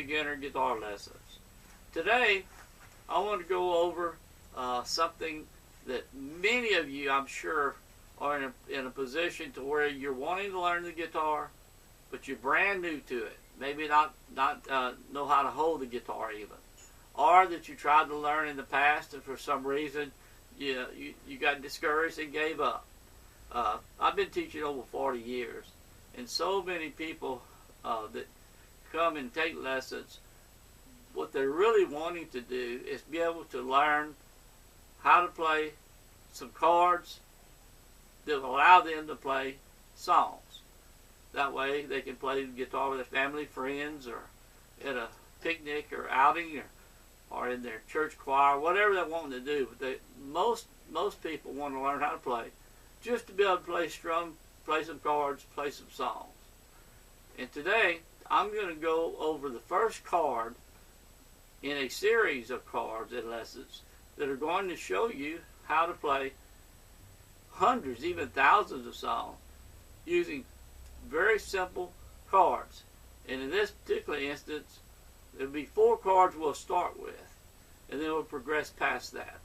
Beginner Guitar Lessons. Today, I want to go over something that many of you, I'm sure, are in a position to where you're wanting to learn the guitar, but you're brand new to it. Maybe not know how to hold the guitar even. Or that you tried to learn in the past and for some reason you got discouraged and gave up. I've been teaching over 40 years, and so many people that come and take lessons, what they're really wanting to do is be able to learn how to play some chords that will allow them to play songs. That way they can play the guitar with their family, friends, or at a picnic or outing, or in their church choir, whatever they're wanting to do. But most people want to learn how to play just to be able to play some chords, play some songs. And today I'm going to go over the first chord in a series of chords and lessons that are going to show you how to play hundreds, even thousands of songs using very simple chords. And in this particular instance, there'll be 4 chords we'll start with, and then we'll progress past that.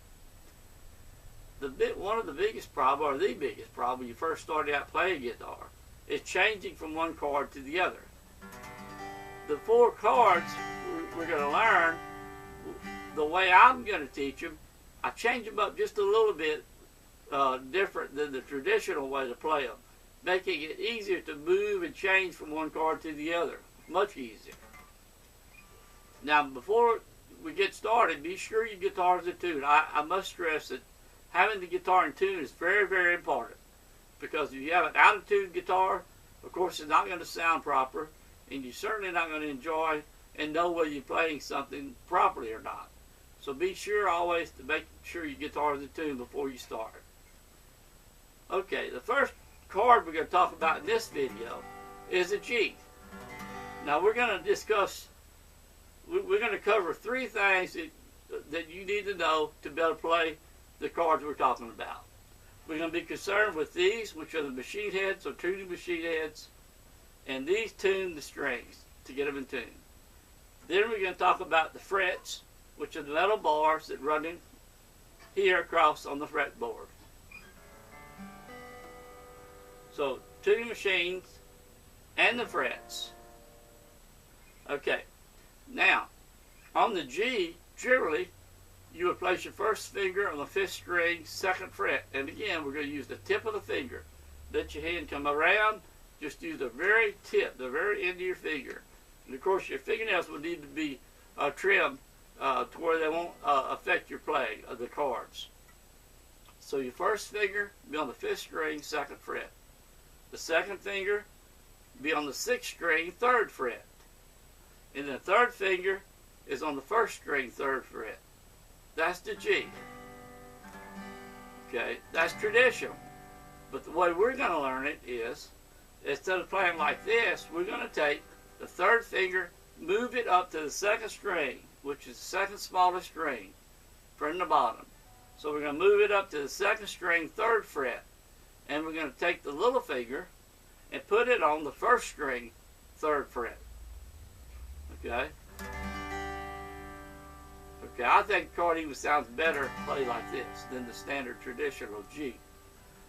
One of the biggest problems, or the biggest problem when you first started out playing guitar, is changing from one chord to the other. The 4 chords we're going to learn, the way I'm going to teach them, I change them up just a little bit different than the traditional way to play them, making it easier to move and change from one chord to the other. Much easier. Now, before we get started, be sure your guitar is in tune. I must stress that having the guitar in tune is very, very important, because if you have an out-of-tune guitar, of course, it's not going to sound proper, and you're certainly not going to enjoy and know whether you're playing something properly or not. So be sure always to make sure your guitar is in tune before you start. Okay, the first chord we're going to talk about in this video is a G. Now we're going to discuss, we're going to cover 3 things that you need to know to be able to play the chords we're talking about. We're going to be concerned with these, which are the machine heads, or tuning machine heads, and these tune the strings to get them in tune. Then we're going to talk about the frets, which are the metal bars that run in here across on the fretboard. So, tuning machines and the frets. Okay, now, on the G, generally, you would place your first finger on the 5th string, 2nd fret. And again, we're going to use the tip of the finger. Let your hand come around. Just use the very tip, the very end of your finger. And of course, your fingernails will need to be trimmed to where they won't affect your playing of the chords. So your first finger be on the 5th string, 2nd fret. The second finger be on the 6th string, 3rd fret. And the third finger is on the 1st string, 3rd fret. That's the G. Okay, that's traditional. But the way we're going to learn it is, instead of playing like this, we're going to take the 3rd finger, move it up to the 2nd string, which is the 2nd smallest string from the bottom. So we're going to move it up to the 2nd string, 3rd fret. And we're going to take the little finger and put it on the 1st string, 3rd fret. Okay? Okay, I think the chord even sounds better played like this than the standard traditional G.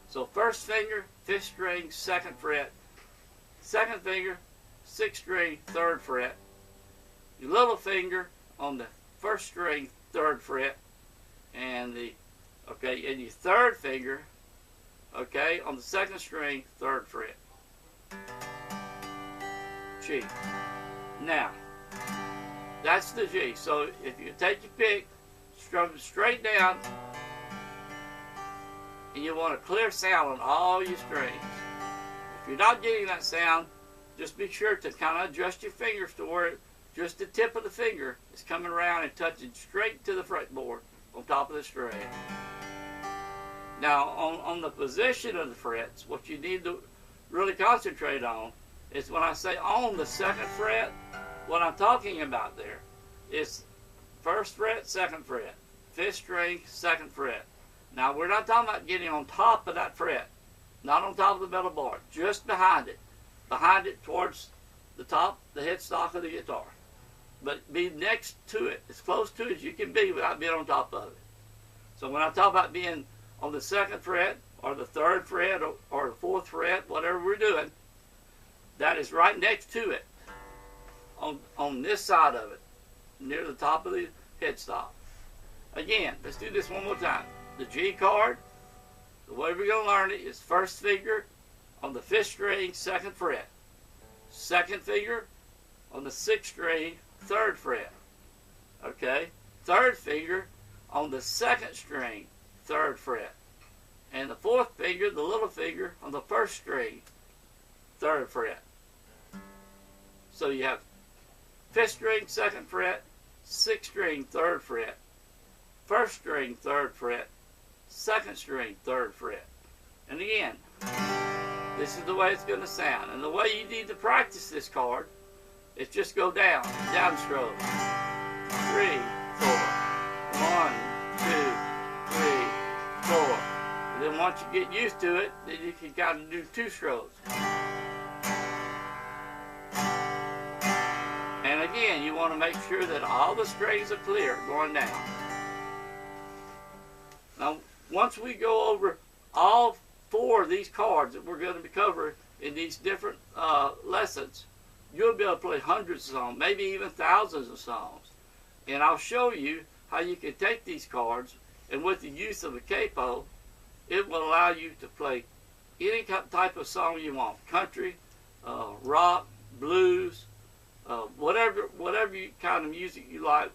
So first finger, 5th string, 2nd fret. Second finger, 6th string, 3rd fret. Your little finger on the 1st string, 3rd fret. And your 3rd finger, okay, on the 2nd string, 3rd fret. G. Now, that's the G. So if you take your pick, strum it straight down, and you want a clear sound on all your strings. If you're not getting that sound, just be sure to kind of adjust your fingers to where just the tip of the finger is coming around and touching straight to the fretboard on top of the string. Now, on the position of the frets, what you need to really concentrate on is when I say on the 2nd fret, what I'm talking about there is 1st fret, 2nd fret, 5th string, 2nd fret. Now, we're not talking about getting on top of that fret, not on top of the metal bar, just behind it towards the top, the headstock of the guitar. but be next to it, as close to it as you can be without being on top of it. So when I talk about being on the 2nd fret, or the 3rd fret, or the 4th fret, whatever we're doing, that is right next to it, on this side of it, near the top of the headstock. Again, let's do this one more time. The G chord, the way we're going to learn it is 1st finger on the 5th string, 2nd fret. 2nd finger on the 6th string, 3rd fret. Okay? 3rd finger on the 2nd string, 3rd fret. And the 4th finger, the little finger, on the 1st string, 3rd fret. So you have 5th string, 2nd fret, 6th string, 3rd fret, 1st string, 3rd fret, 2nd string, 3rd fret. And again, this is the way it's going to sound. And the way you need to practice this chord is just go down stroke. 3, 4. 1, 2, 3, 4. And then once you get used to it, then you can kind of do 2 strokes. And again, you want to make sure that all the strings are clear going down. Now, once we go over all 4 of these chords that we're going to be covering in these different lessons, you'll be able to play hundreds of songs, maybe even thousands of songs. And I'll show you how you can take these chords, and with the use of a capo, it will allow you to play any type of song you want. Country, rock, blues, whatever kind of music you like,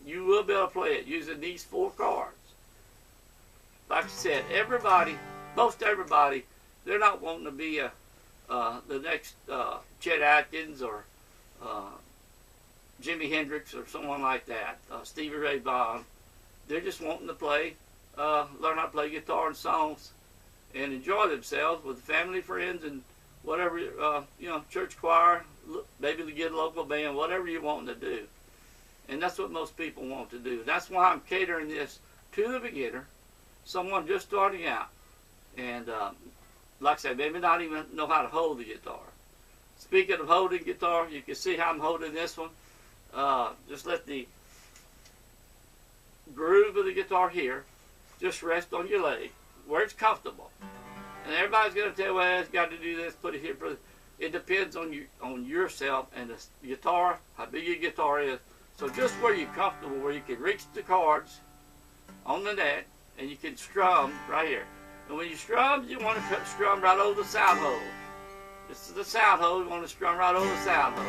you will be able to play it using these 4 chords. Like I said, most everybody, they're not wanting to be the next Chet Atkins or Jimi Hendrix or someone like that, Stevie Ray Vaughan. They're just wanting to play, learn how to play guitar and songs and enjoy themselves with family, friends, and whatever, church choir, maybe to get a local band, whatever you're wanting to do. And that's what most people want to do. That's why I'm catering this to the beginner, someone just starting out. And like I said, maybe not even know how to hold the guitar. Speaking of holding guitar, you can see how I'm holding this one. Just let the groove of the guitar here just rest on your leg where it's comfortable. And everybody's going to tell you, well, it's got to do this, put it here. It depends on yourself and the guitar, how big your guitar is. So just where you're comfortable, where you can reach the chords on the neck, and you can strum right here. And when you strum, you want to strum right over the sound hole. This is the sound hole. You want to strum right over the sound hole.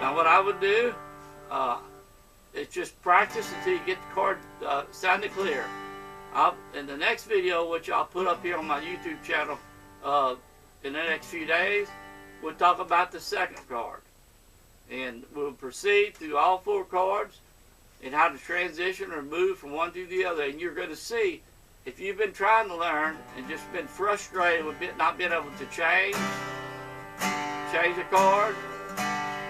Now what I would do is just practice until you get the chord sounding clear. In the next video, which I'll put up here on my YouTube channel in the next few days, we'll talk about the 2nd chord. And we'll proceed through all 4 chords and how to transition or move from one to the other. And you're going to see, if you've been trying to learn and just been frustrated with not being able to change a chord,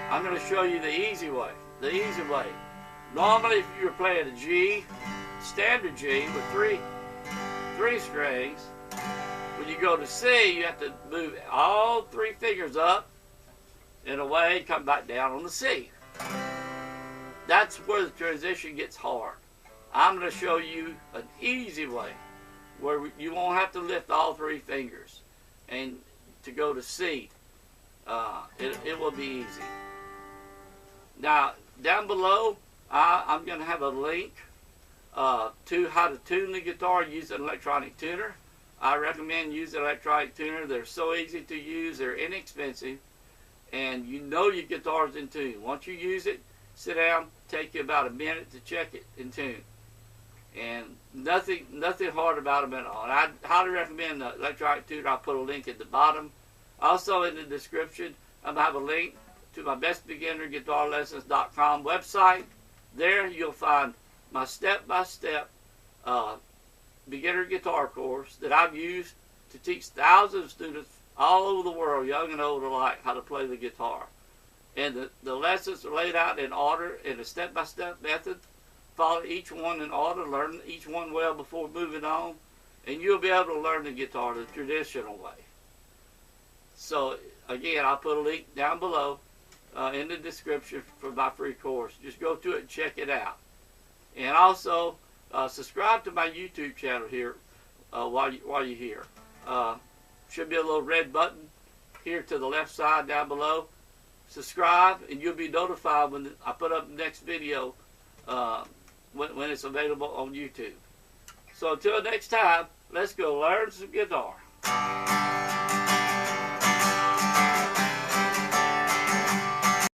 I'm going to show you the easy way. The easy way. Normally, if you were playing a G, standard G with three strings, when you go to C, you have to move all 3 fingers up and away, come back down on the C. That's where the transition gets hard. I'm going to show you an easy way where you won't have to lift all 3 fingers and to go to C. It will be easy. Now, down below, I'm going to have a link to how to tune the guitar using an electronic tuner. I recommend using an electronic tuner. They're so easy to use. They're inexpensive. And you know your guitar's in tune. Once you use it, sit down, take you about a minute to check it in tune. And nothing hard about them at all. And I highly recommend the electronic tuner. I'll put a link at the bottom. Also in the description, I'm going to have a link to my bestbeginnerguitarlessons.com website. There you'll find my step-by-step beginner guitar course that I've used to teach thousands of students all over the world, young and old alike, how to play the guitar. And the lessons are laid out in order in a step-by-step method. Follow each one in order, learn each one well before moving on, and you'll be able to learn the guitar the traditional way. So again, I'll put a link down below in the description for my free course. Just go to it and check it out. And also subscribe to my YouTube channel here while you're here. Should be a little red button here to the left side down below. Subscribe and you'll be notified when I put up the next video when it's available on YouTube. So until next time, let's go learn some guitar.